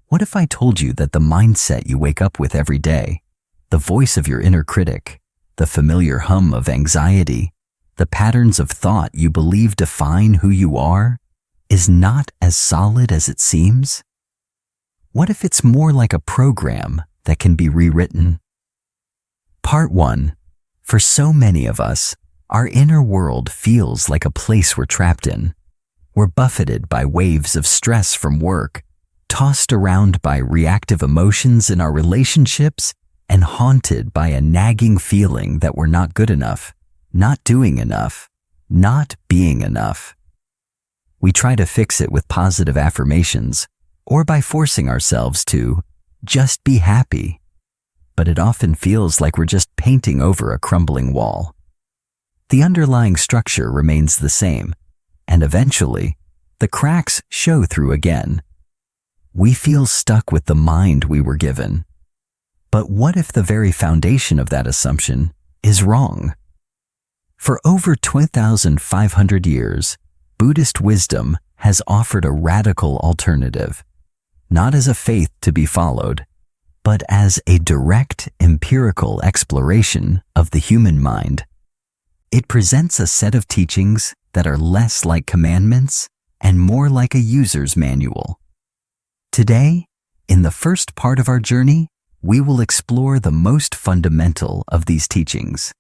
What if I told you that the mindset you wake up with every day, the voice of your inner critic, the familiar hum of anxiety, the patterns of thought you believe define who you are, is not as solid as it seems? What if it's more like a program that can be rewritten? Part 1. For so many of us, our inner world feels like a place we're trapped in. We're buffeted by waves of stress from work, tossed around by reactive emotions in our relationships, and haunted by a nagging feeling that we're not good enough, not doing enough, not being enough. We try to fix it with positive affirmations or by forcing ourselves to just be happy. But it often feels like we're just painting over a crumbling wall. The underlying structure remains the same, and eventually, the cracks show through again. We feel stuck with the mind we were given. But what if the very foundation of that assumption is wrong? For over 2,500 years, Buddhist wisdom has offered a radical alternative, not as a faith to be followed, but as a direct empirical exploration of the human mind. It presents a set of teachings that are less like commandments and more like a user's manual. Today, in the first part of our journey, we will explore the most fundamental of these teachings,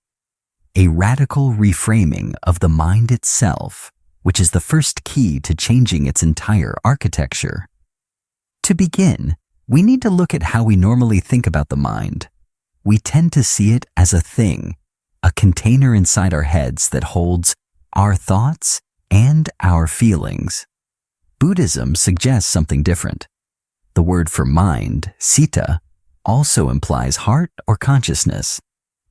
a radical reframing of the mind itself, which is the first key to changing its entire architecture. To begin, we need to look at how we normally think about the mind. We tend to see it as a thing, a container inside our heads that holds our thoughts and our feelings. Buddhism suggests something different. The word for mind, citta, also implies heart or consciousness,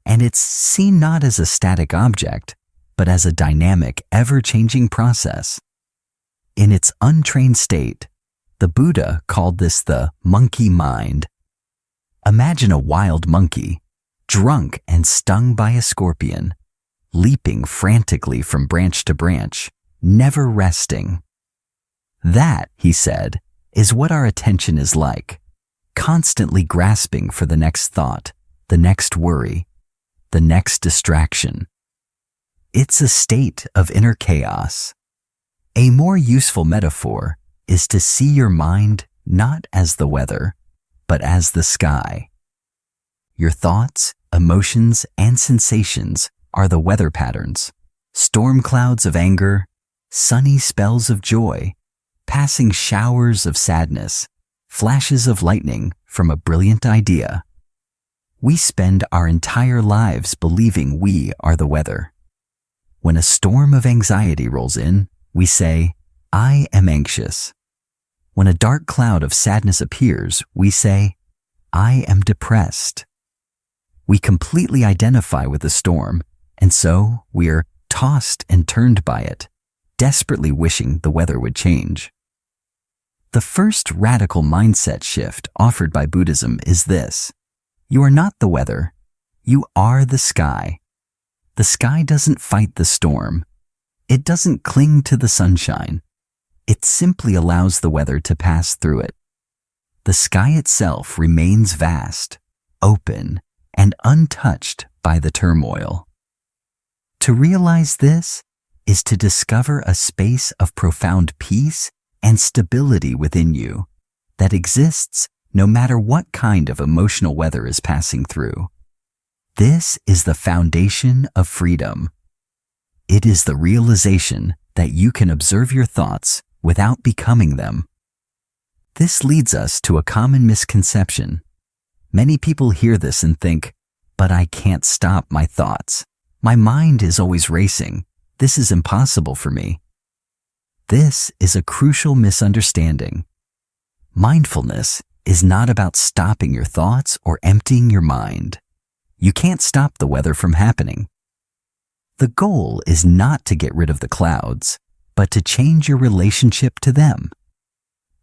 and it's seen not as a static object, but as a dynamic, ever-changing process. In its untrained state, the Buddha called this the monkey mind. Imagine a wild monkey, drunk and stung by a scorpion, leaping frantically from branch to branch, never resting. That, he said, is what our attention is like, constantly grasping for the next thought, the next worry, the next distraction. It's a state of inner chaos. A more useful metaphor is to see your mind not as the weather, but as the sky. Your thoughts, emotions, and sensations are the weather patterns, storm clouds of anger, sunny spells of joy, passing showers of sadness, flashes of lightning from a brilliant idea. We spend our entire lives believing we are the weather. When a storm of anxiety rolls in, we say, "I am anxious." When a dark cloud of sadness appears, we say, "I am depressed." We completely identify with the storm, and so we're tossed and turned by it, desperately wishing the weather would change. The first radical mindset shift offered by Buddhism is this: you are not the weather, you are the sky. The sky doesn't fight the storm. It doesn't cling to the sunshine. It simply allows the weather to pass through it. The sky itself remains vast, open, and untouched by the turmoil. To realize this is to discover a space of profound peace and stability within you that exists no matter what kind of emotional weather is passing through. This is the foundation of freedom. It is the realization that you can observe your thoughts without becoming them. This leads us to a common misconception. Many people hear this and think, "But I can't stop my thoughts. My mind is always racing. This is impossible for me." This is a crucial misunderstanding. Mindfulness is not about stopping your thoughts or emptying your mind. You can't stop the weather from happening. The goal is not to get rid of the clouds, but to change your relationship to them.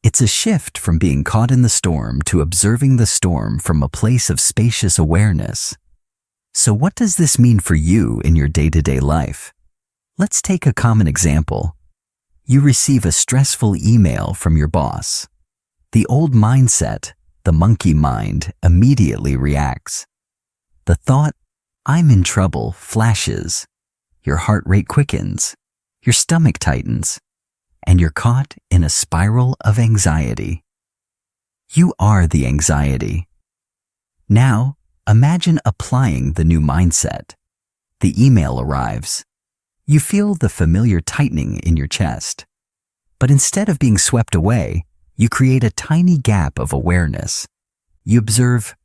It's a shift from being caught in the storm to observing the storm from a place of spacious awareness. So what does this mean for you in your day-to-day life? Let's take a common example. You receive a stressful email from your boss. the old mindset, the monkey mind, immediately reacts. The thought, "I'm in trouble," flashes. Your heart rate quickens, your stomach tightens, and you're caught in a spiral of anxiety. You are the anxiety. Now, imagine applying the new mindset. The email arrives. You feel the familiar tightening in your chest. But instead of being swept away, you create a tiny gap of awareness. You observe,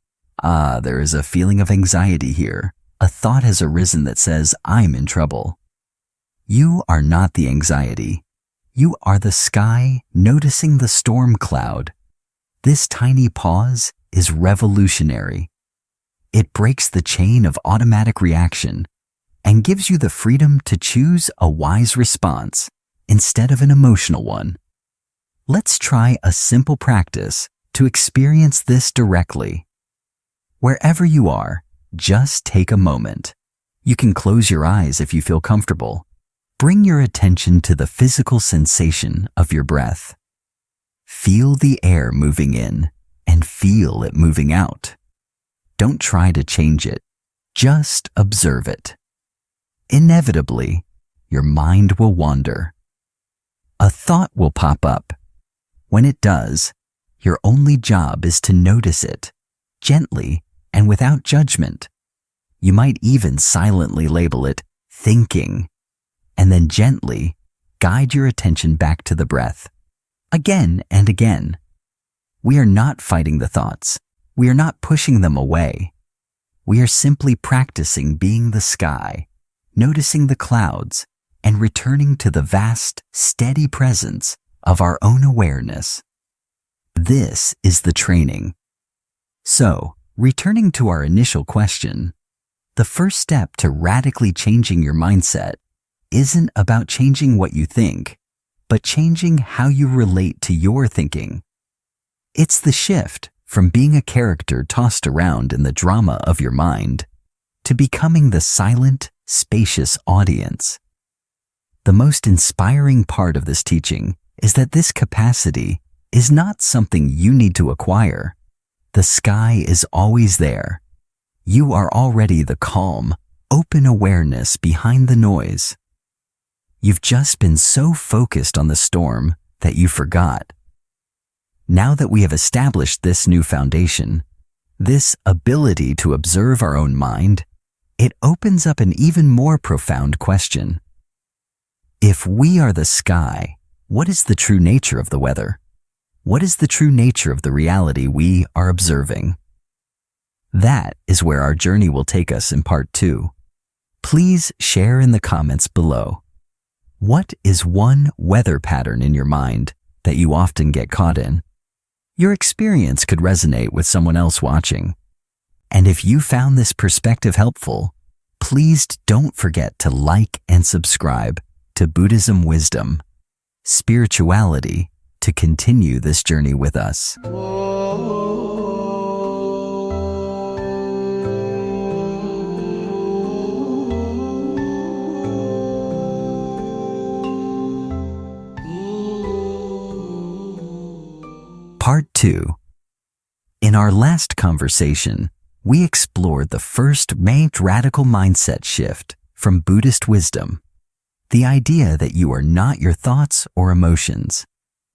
there is a feeling of anxiety here. A thought has arisen that says, "I'm in trouble." You are not the anxiety. You are the sky noticing the storm cloud. This tiny pause is revolutionary. It breaks the chain of automatic reaction and gives you the freedom to choose a wise response instead of an emotional one. Let's try a simple practice to experience this directly. Wherever you are, just take a moment. You can close your eyes if you feel comfortable. Bring your attention to the physical sensation of your breath. Feel the air moving in and feel it moving out. Don't try to change it. Just observe it. Inevitably, your mind will wander. A thought will pop up. When it does, your only job is to notice it, gently and without judgment. You might even silently label it thinking, and then gently guide your attention back to the breath, again and again. We are not fighting the thoughts. We are not pushing them away. We are simply practicing being the sky, noticing the clouds, and returning to the vast, steady presence of our own awareness. This is the training. So, returning to our initial question, the first step to radically changing your mindset isn't about changing what you think, but changing how you relate to your thinking. It's the shift from being a character tossed around in the drama of your mind to becoming the silent, spacious audience. The most inspiring part of this teaching is that this capacity is not something you need to acquire. The sky is always there. You are already the calm, open awareness behind the noise. You've just been so focused on the storm that you forgot. Now that we have established this new foundation, this ability to observe our own mind, it opens up an even more profound question. If we are the sky, what is the true nature of the weather? What is the true nature of the reality we are observing? That is where our journey will take us in part 2. Please share in the comments below. What is one weather pattern in your mind that you often get caught in? Your experience could resonate with someone else watching. And if you found this perspective helpful, please don't forget to like and subscribe to Buddhism Wisdom, spirituality, to continue this journey with us. Part 2. In our last conversation, we explored the first main radical mindset shift from Buddhist wisdom, the idea that you are not your thoughts or emotions.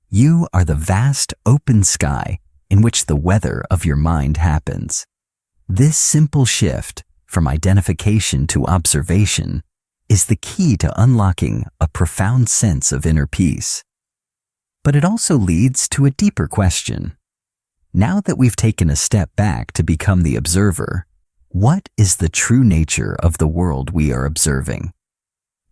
You are the vast open sky in which the weather of your mind happens. This simple shift from identification to observation is the key to unlocking a profound sense of inner peace. But it also leads to a deeper question. Now that we've taken a step back to become the observer, what is the true nature of the world we are observing?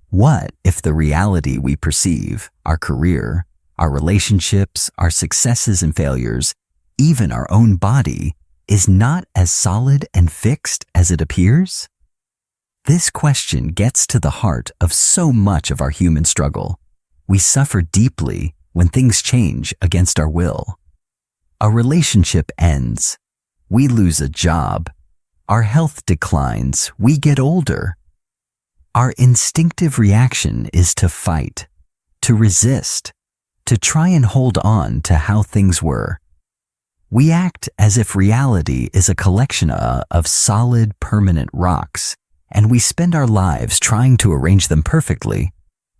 What if the reality we perceive, our career, our relationships, our successes and failures, even our own body, is not as solid and fixed as it appears? This question gets to the heart of so much of our human struggle. We suffer deeply when things change against our will. A relationship ends. We lose a job. Our health declines. We get older. Our instinctive reaction is to fight, to resist, to try and hold on to how things were, We act as if reality is a collection of solid, permanent rocks, and we spend our lives trying to arrange them perfectly,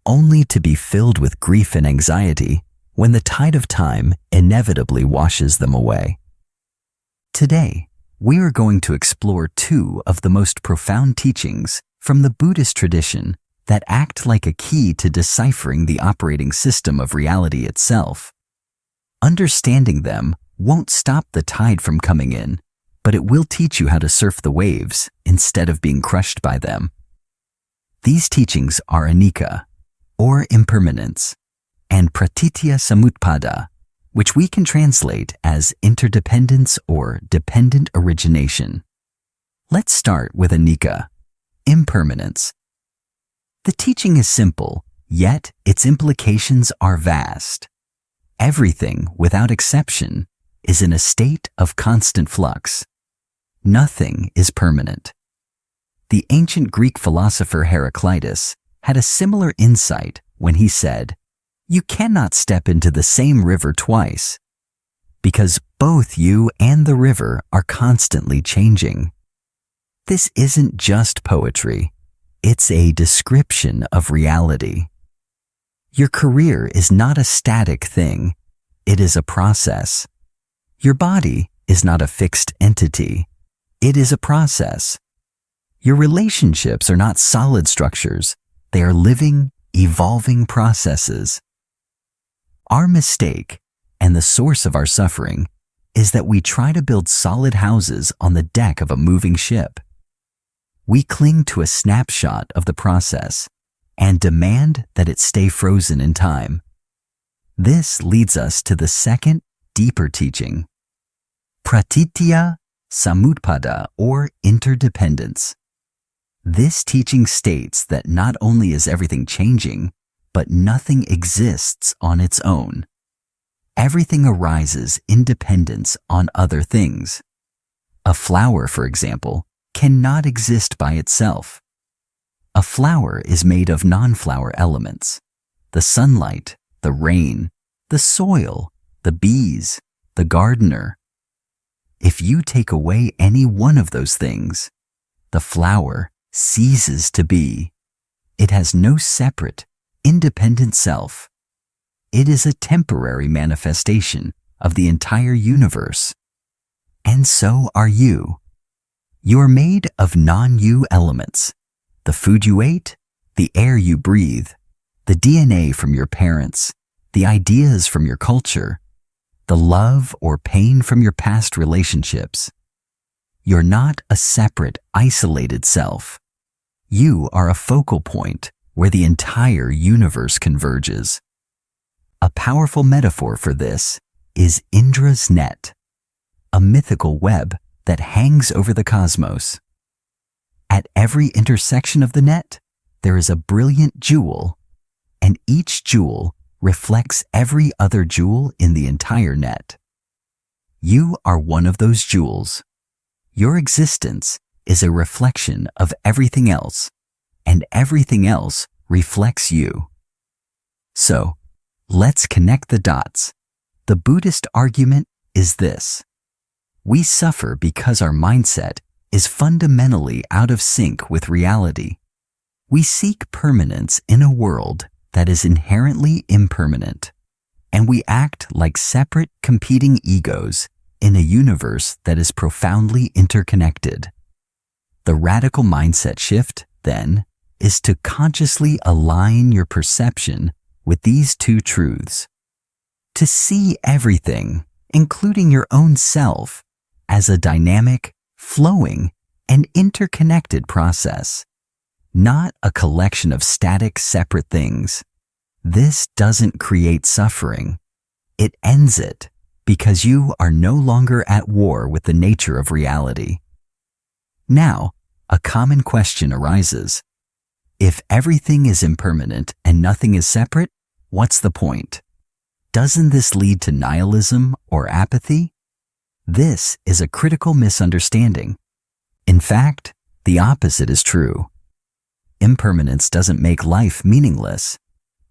only to be filled with grief and anxiety when the tide of time inevitably washes them away. Today, we are going to explore two of the most profound teachings from the Buddhist tradition that act like a key to deciphering the operating system of reality itself. Understanding them won't stop the tide from coming in, but it will teach you how to surf the waves instead of being crushed by them. These teachings are anicca, or impermanence, and pratitya samutpada, which we can translate as interdependence or dependent origination. Let's start with anicca, impermanence. The teaching is simple, yet its implications are vast. Everything, without exception, is in a state of constant flux. Nothing is permanent. The ancient Greek philosopher Heraclitus had a similar insight when he said, "You cannot step into the same river twice, because both you and the river are constantly changing." This isn't just poetry. It's a description of reality. Your career is not a static thing. It is a process. Your body is not a fixed entity. It is a process. Your relationships are not solid structures. They are living, evolving processes. Our mistake, and the source of our suffering, is that we try to build solid houses on the deck of a moving ship. We cling to a snapshot of the process and demand that it stay frozen in time. This leads us to the second, deeper teaching, pratitya samutpada, or interdependence. This teaching states that not only is everything changing, but nothing exists on its own. Everything arises in dependence on other things. A flower, for example, cannot exist by itself. A flower is made of non-flower elements: the sunlight, the rain, the soil, the bees, the gardener. If you take away any one of those things, the flower ceases to be. It has no separate, independent self. It is a temporary manifestation of the entire universe. And so are you. You are made of non-you elements: the food you ate, the air you breathe, the DNA from your parents, the ideas from your culture, the love or pain from your past relationships. You're not a separate, isolated self. You are a focal point where the entire universe converges. A powerful metaphor for this is Indra's net, a mythical web that hangs over the cosmos. At every intersection of the net, there is a brilliant jewel, and each jewel reflects every other jewel in the entire net. You are one of those jewels. Your existence is a reflection of everything else, and everything else reflects you. So, let's connect the dots. The Buddhist argument is this: we suffer because our mindset is fundamentally out of sync with reality. We seek permanence in a world that is inherently impermanent, and we act like separate, competing egos in a universe that is profoundly interconnected. The radical mindset shift, then, is to consciously align your perception with these two truths. To see everything, including your own self, as a dynamic, flowing, and interconnected process, not a collection of static, separate things. This doesn't create suffering. It ends it, because you are no longer at war with the nature of reality. Now, a common question arises. If everything is impermanent and nothing is separate, what's the point? Doesn't this lead to nihilism or apathy? This is a critical misunderstanding. In fact, the opposite is true. Impermanence doesn't make life meaningless.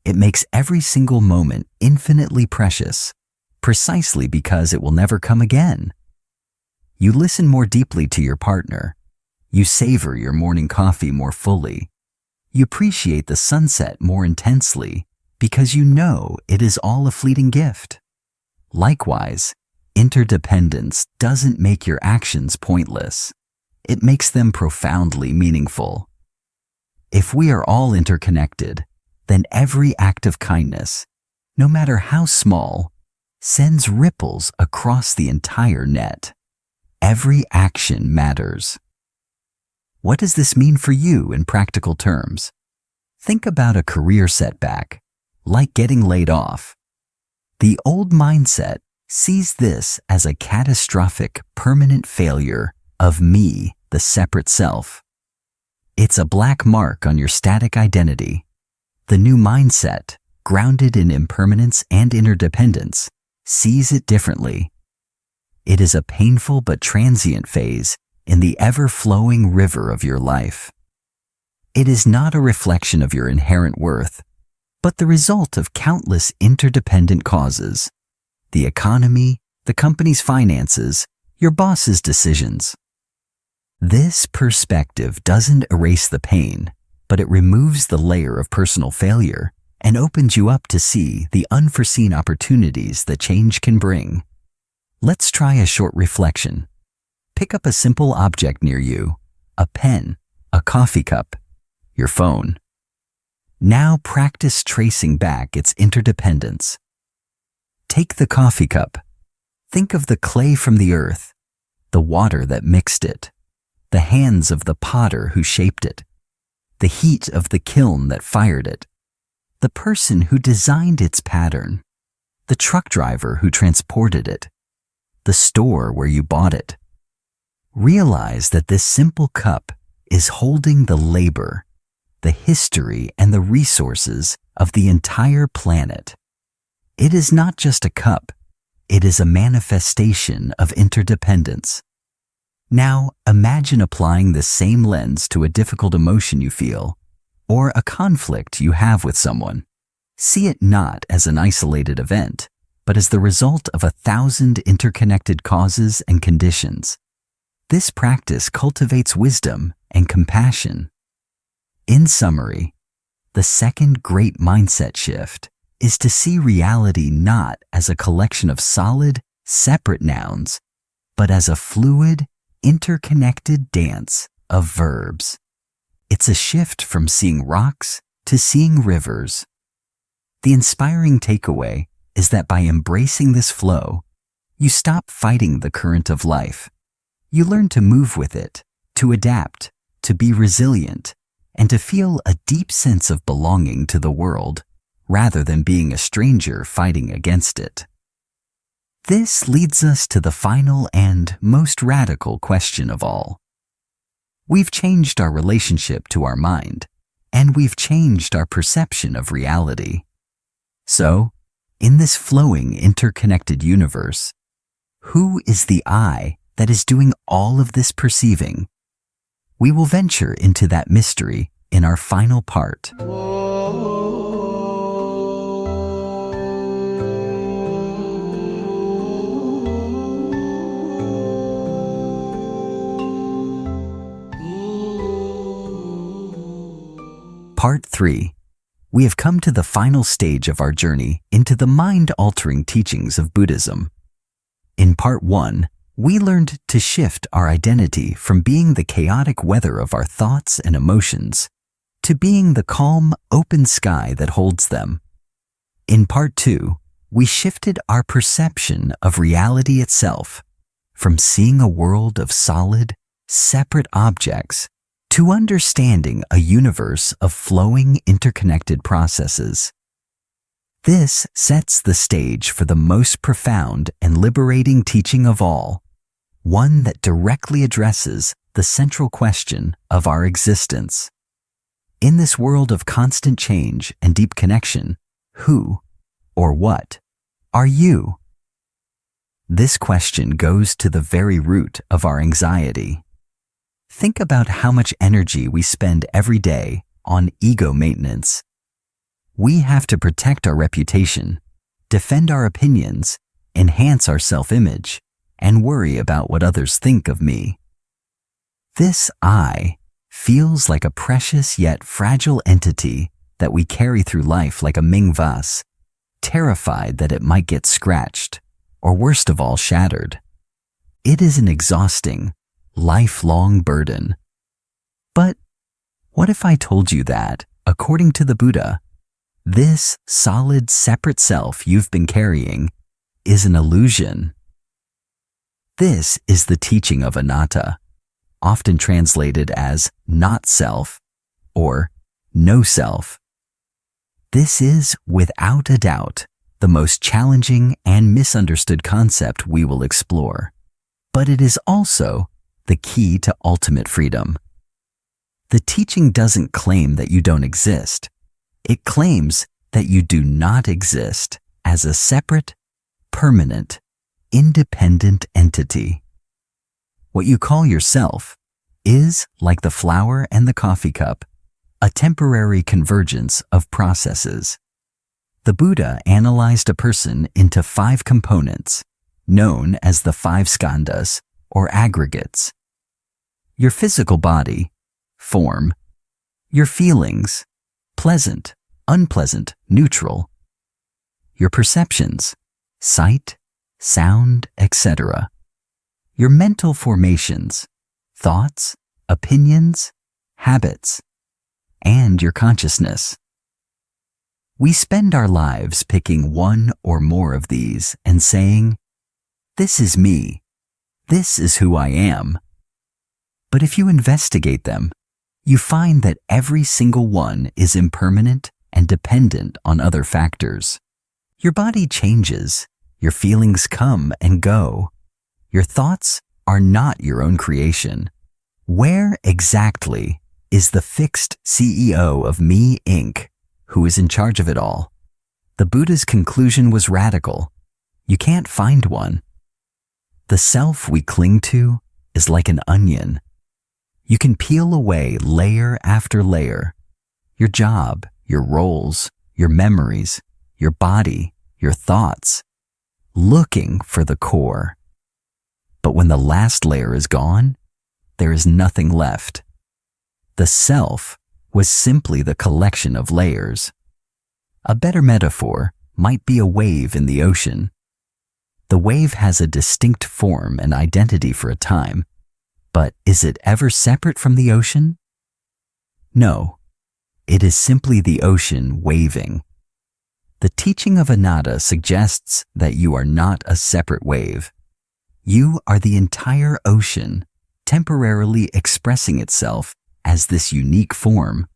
It makes every single moment infinitely precious, precisely because it will never come again. You listen more deeply to your partner. You savor your morning coffee more fully. You appreciate the sunset more intensely because you know it is all a fleeting gift. Likewise, interdependence doesn't make your actions pointless. It makes them profoundly meaningful. If we are all interconnected, then every act of kindness, no matter how small, sends ripples across the entire net. Every action matters. What does this mean for you in practical terms? Think about a career setback, like getting laid off. The old mindset sees this as a catastrophic, permanent failure of me, the separate self. It's a black mark on your static identity. The new mindset, grounded in impermanence and interdependence, sees it differently. It is a painful but transient phase in the ever-flowing river of your life. It is not a reflection of your inherent worth, but the result of countless interdependent causes: the economy, the company's finances, your boss's decisions. This perspective doesn't erase the pain, but it removes the layer of personal failure and opens you up to see the unforeseen opportunities that change can bring. Let's try a short reflection. Pick up a simple object near you, a pen, a coffee cup, your phone. Now practice tracing back its interdependence. Take the coffee cup. Think of the clay from the earth, the water that mixed it, the hands of the potter who shaped it, the heat of the kiln that fired it, the person who designed its pattern, the truck driver who transported it, the store where you bought it. Realize that this simple cup is holding the labor, the history, and the resources of the entire planet. It is not just a cup, it is a manifestation of interdependence. Now, imagine applying the same lens to a difficult emotion you feel, or a conflict you have with someone. See it not as an isolated event, but as the result of 1,000 interconnected causes and conditions. This practice cultivates wisdom and compassion. In summary, the second great mindset shift is to see reality not as a collection of solid, separate nouns, but as a fluid, interconnected dance of verbs. It's a shift from seeing rocks to seeing rivers. The inspiring takeaway is that by embracing this flow, you stop fighting the current of life. You learn to move with it, to adapt, to be resilient, and to feel a deep sense of belonging to the world, rather than being a stranger fighting against it. This leads us to the final and most radical question of all. We've changed our relationship to our mind, and we've changed our perception of reality. So, in this flowing, interconnected universe, who is the I that is doing all of this perceiving? We will venture into that mystery in our final part. Part 3. We have come to the final stage of our journey into the mind-altering teachings of Buddhism. In Part 1, we learned to shift our identity from being the chaotic weather of our thoughts and emotions to being the calm, open sky that holds them. In Part 2, we shifted our perception of reality itself from seeing a world of solid, separate objects to understanding a universe of flowing, interconnected processes. This sets the stage for the most profound and liberating teaching of all, one that directly addresses the central question of our existence. In this world of constant change and deep connection, who, or what, are you? This question goes to the very root of our anxiety. Think about how much energy we spend every day on ego maintenance. We have to protect our reputation, defend our opinions, enhance our self-image, and worry about what others think of me. This I feels like a precious yet fragile entity that we carry through life like a Ming vase, terrified that it might get scratched, or worst of all, shattered. It is an exhausting, lifelong burden. But what if I told you that, according to the Buddha, this solid, separate self you've been carrying is an illusion? This is the teaching of anatta, often translated as not self or no self. This is, without a doubt, the most challenging and misunderstood concept we will explore, but it is also the key to ultimate freedom. The teaching doesn't claim that you don't exist. It claims that you do not exist as a separate, permanent, independent entity. What you call yourself is, like the flower and the coffee cup, a temporary convergence of processes. The Buddha analyzed a person into 5 components, known as the 5 skandhas, or aggregates. Your physical body, form. Your feelings, pleasant, unpleasant, neutral. Your perceptions, sight, sound, etc. Your mental formations, thoughts, opinions, habits, and your consciousness. We spend our lives picking one or more of these and saying, "This is me. This is who I am." But if you investigate them, you find that every single one is impermanent and dependent on other factors. Your body changes, your feelings come and go. Your thoughts are not your own creation. Where exactly is the fixed CEO of Me, Inc., who is in charge of it all? The Buddha's conclusion was radical. You can't find one. The self we cling to is like an onion. You can peel away layer after layer. Your job, your roles, your memories, your body, your thoughts, looking for the core. But when the last layer is gone, there is nothing left. The self was simply the collection of layers. A better metaphor might be a wave in the ocean. The wave has a distinct form and identity for a time, but is it ever separate from the ocean? No, it is simply the ocean waving. The teaching of anatta suggests that you are not a separate wave. You are the entire ocean, temporarily expressing itself as this unique form.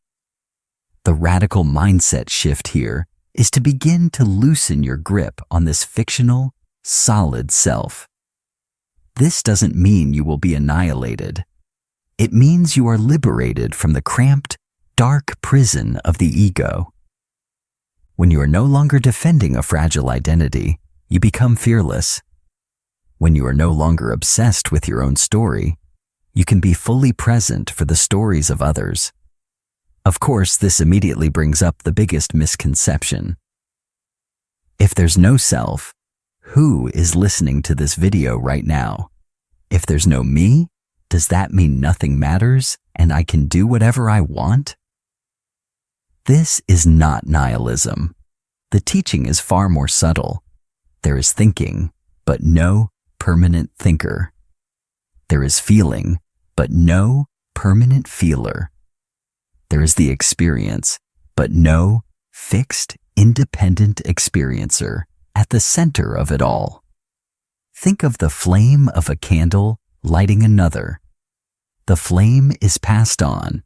The radical mindset shift here is to begin to loosen your grip on this fictional, solid self. This doesn't mean you will be annihilated. It means you are liberated from the cramped, dark prison of the ego. When you are no longer defending a fragile identity, you become fearless. When you are no longer obsessed with your own story, you can be fully present for the stories of others. Of course, this immediately brings up the biggest misconception. If there's no self, who is listening to this video right now? If there's no me, does that mean nothing matters and I can do whatever I want? This is not nihilism. The teaching is far more subtle. There is thinking, but no permanent thinker. There is feeling, but no permanent feeler. There is the experience, but no fixed, independent experiencer at the center of it all. Think of the flame of a candle lighting another. The flame is passed on.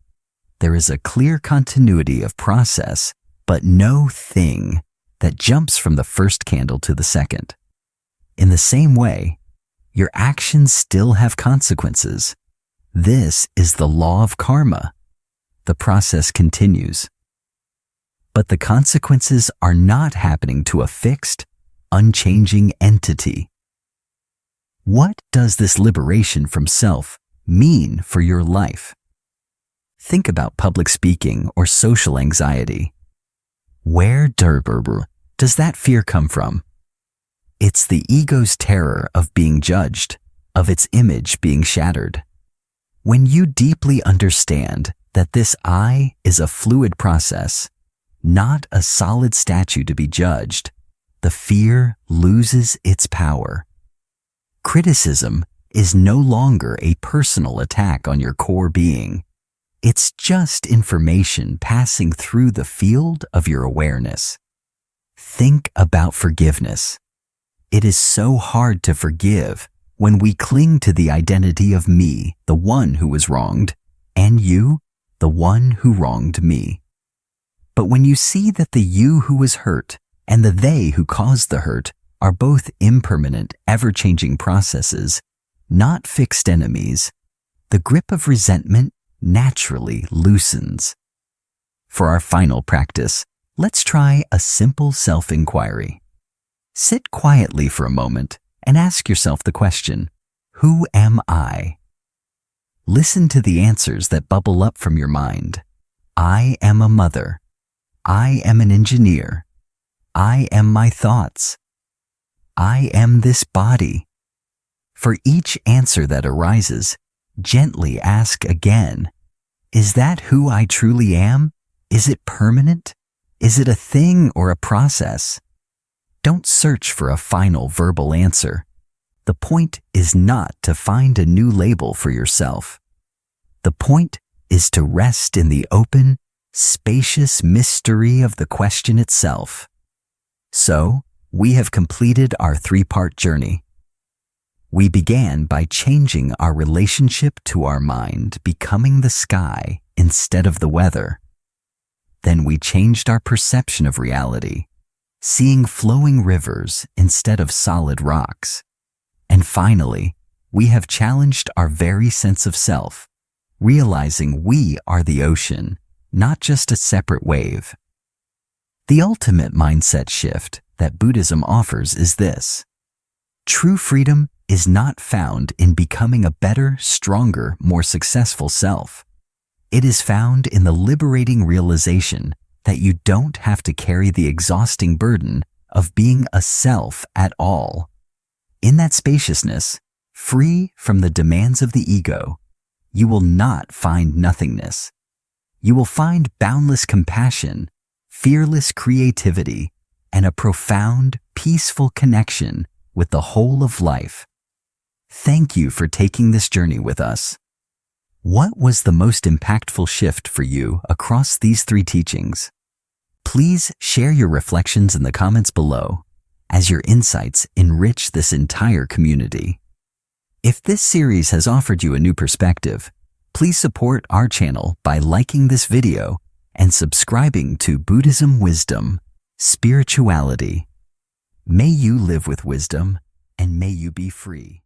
There is a clear continuity of process, but no thing that jumps from the first candle to the second. In the same way, your actions still have consequences. This is the law of karma. The process continues. But the consequences are not happening to a fixed, unchanging entity. What does this liberation from self mean for your life? Think about public speaking or social anxiety. Where does that fear come from? It's the ego's terror of being judged, of its image being shattered. When you deeply understand that this I is a fluid process, not a solid statue to be judged, the fear loses its power. Criticism is no longer a personal attack on your core being. It's just information passing through the field of your awareness. Think about forgiveness. It is so hard to forgive when we cling to the identity of me, the one who was wronged, and you, the one who wronged me. But when you see that the you who was hurt and the they who caused the hurt are both impermanent, ever-changing processes, not fixed enemies, the grip of resentment naturally loosens. For our final practice, let's try a simple self-inquiry. Sit quietly for a moment and ask yourself the question, who am I? Listen to the answers that bubble up from your mind. I am a mother. I am an engineer. I am my thoughts. I am this body. For each answer that arises, gently ask again, is that who I truly am? Is it permanent? Is it a thing or a process? Don't search for a final verbal answer. The point is not to find a new label for yourself. The point is to rest in the open, spacious mystery of the question itself. So, we have completed our three-part journey. We began by changing our relationship to our mind, becoming the sky instead of the weather. Then we changed our perception of reality, seeing flowing rivers instead of solid rocks. And finally, we have challenged our very sense of self, realizing we are the ocean, not just a separate wave. The ultimate mindset shift that Buddhism offers is this: true freedom is not found in becoming a better, stronger, more successful self. It is found in the liberating realization that you don't have to carry the exhausting burden of being a self at all. In that spaciousness, free from the demands of the ego, you will not find nothingness. You will find boundless compassion, fearless creativity, and a profound, peaceful connection with the whole of life. Thank you for taking this journey with us. What was the most impactful shift for you across these three teachings? Please share your reflections in the comments below, as your insights enrich this entire community. If this series has offered you a new perspective, please support our channel by liking this video and subscribing to Buddhism Wisdom, Spirituality. May you live with wisdom, and may you be free.